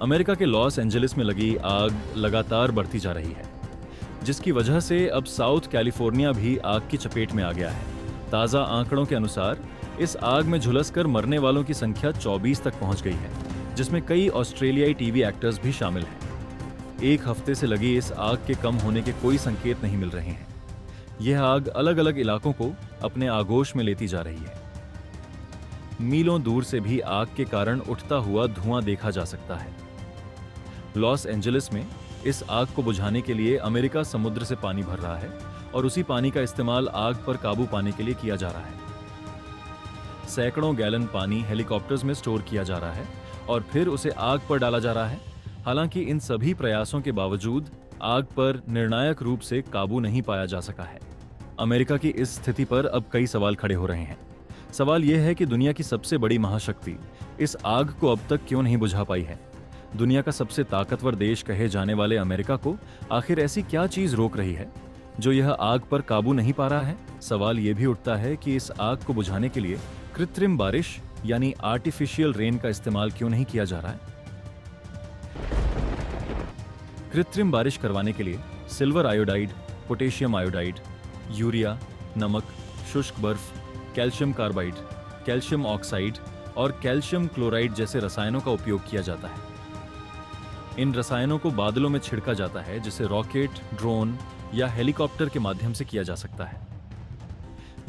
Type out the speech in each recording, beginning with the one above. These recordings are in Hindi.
अमेरिका के लॉस एंजलिस में लगी आग लगातार बढ़ती जा रही है, जिसकी वजह से अब साउथ कैलिफोर्निया भी आग की चपेट में आ गया है। ताज़ा आंकड़ों के अनुसार इस आग में झुलसकर मरने वालों की संख्या 24 तक पहुंच गई है, जिसमें कई ऑस्ट्रेलियाई टीवी एक्टर्स भी शामिल हैं। एक हफ्ते से लगी इस आग के कम होने के कोई संकेत नहीं मिल रहे हैं। यह आग अलग अलग इलाकों को अपने आगोश में लेती जा रही है। मीलों दूर से भी आग के कारण उठता हुआ धुआं देखा जा सकता है। लॉस एंजलिस में इस आग को बुझाने के लिए अमेरिका समुद्र से पानी भर रहा है और उसी पानी का इस्तेमाल आग पर काबू पाने के लिए किया जा रहा है। सैकड़ों गैलन पानी हेलीकॉप्टर्स में स्टोर किया जा रहा है और फिर उसे आग पर डाला जा रहा है। हालांकि इन सभी प्रयासों के बावजूद आग पर निर्णायक रूप से काबू नहीं पाया जा सका है। अमेरिका की इस स्थिति पर अब कई सवाल खड़े हो रहे हैं। सवाल यह है कि दुनिया की सबसे बड़ी महाशक्ति इस आग को अब तक क्यों नहीं बुझा पाई है। दुनिया का सबसे ताकतवर देश कहे जाने वाले अमेरिका को आखिर ऐसी क्या चीज रोक रही है जो यह आग पर काबू नहीं पा रहा है। सवाल यह भी उठता है कि इस आग को बुझाने के लिए कृत्रिम बारिश यानी आर्टिफिशियल रेन का इस्तेमाल क्यों नहीं किया जा रहा है। कृत्रिम बारिश करवाने के लिए silver iodide, potassium iodide, urea, नमक, शुष्क बर्फ, कैल्शियम कार्बाइड, कैल्शियम ऑक्साइड और कैल्शियम क्लोराइड जैसे रसायनों का उपयोग किया जाता है। इन रसायनों को बादलों में छिड़का जाता है, जिसे रॉकेट, ड्रोन या हेलीकॉप्टर के माध्यम से किया जा सकता है।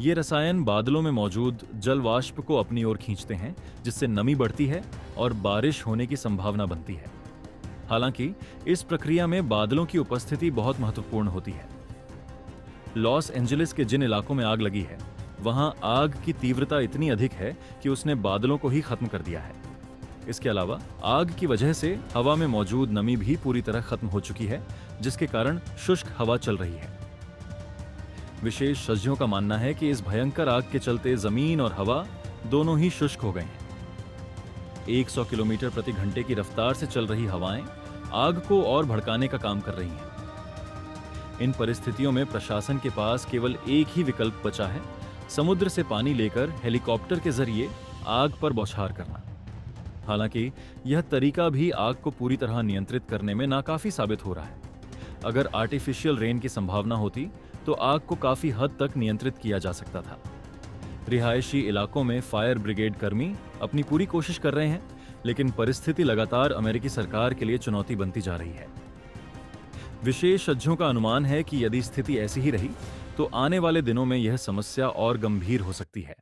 ये रसायन बादलों में मौजूद जल वाष्प को अपनी ओर खींचते हैं, जिससे नमी बढ़ती है और बारिश होने की संभावना बनती है। हालांकि इस प्रक्रिया में बादलों की उपस्थिति बहुत महत्वपूर्ण होती है। लॉस एंजलिस के जिन इलाकों में आग लगी है, वहां आग की तीव्रता इतनी अधिक है कि उसने बादलों को ही खत्म कर दिया है। इसके अलावा आग की वजह से हवा में मौजूद नमी भी पूरी तरह खत्म हो चुकी है, जिसके कारण शुष्क हवा चल रही है। विशेषज्ञों का मानना है कि इस भयंकर आग के चलते जमीन और हवा दोनों ही शुष्क हो गए हैं। 100 किलोमीटर प्रति घंटे की रफ्तार से चल रही हवाएं आग को और भड़काने का काम कर रही हैं। इन परिस्थितियों में प्रशासन के पास केवल एक ही विकल्प बचा है, समुद्र से पानी लेकर हेलीकॉप्टर के जरिए आग पर बौछार करना। हालांकि यह तरीका भी आग को पूरी तरह नियंत्रित करने में नाकाफी साबित हो रहा है। अगर आर्टिफिशियल रेन की संभावना होती तो आग को काफी हद तक नियंत्रित किया जा सकता था। रिहायशी इलाकों में फायर ब्रिगेड कर्मी अपनी पूरी कोशिश कर रहे हैं, लेकिन परिस्थिति लगातार अमेरिकी सरकार के लिए चुनौती बनती जा रही है। विशेषज्ञों का अनुमान है कि यदि स्थिति ऐसी ही रही तो आने वाले दिनों में यह समस्या और गंभीर हो सकती है।